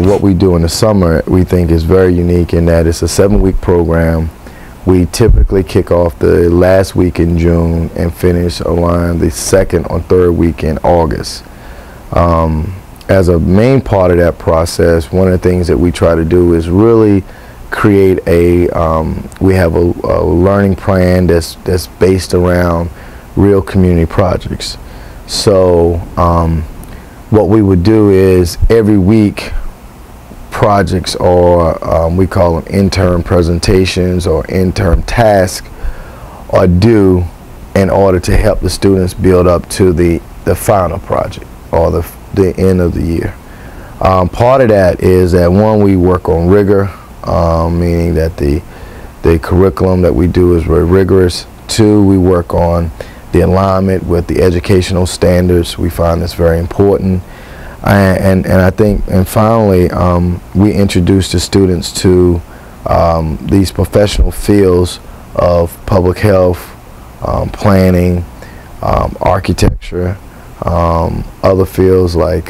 what we do in the summer, we think is very unique in that it's a 7-week program. We typically kick off the last week in June and finish around the second or third week in August. As a main part of that process, one of the things that we try to do is really create we have a learning plan that's based around real community projects. So what we would do is every week projects, or we call them interim presentations or interim tasks, are due in order to help the students build up to the final project or the end of the year. Part of that is that, one, we work on rigor, meaning that the curriculum that we do is very rigorous. 2, we work on the alignment with the educational standards. We find this very important. And I think, and finally, we introduce the students to these professional fields of public health, planning, architecture, other fields like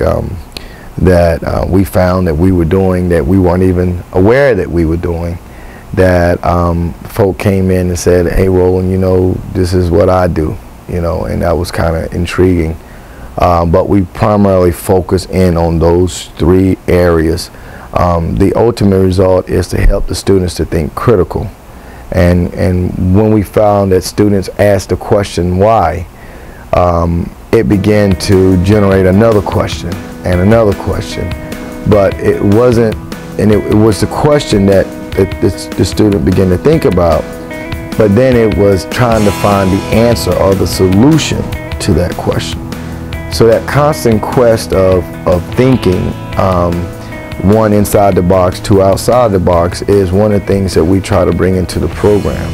that we found that we were doing that we weren't even aware that we were doing, that folk came in and said, "Hey, Roland, you know, this is what I do," you know, and that was kind of intriguing. But we primarily focus in on those 3 areas. The ultimate result is to help the students to think critical. And when we found that students asked the question why, it began to generate another question and another question. But it wasn't, and it was the question that the student began to think about, but then it was trying to find the answer or the solution to that question. So that constant quest of thinking, 1 inside the box, 2 outside the box, is one of the things that we try to bring into the program.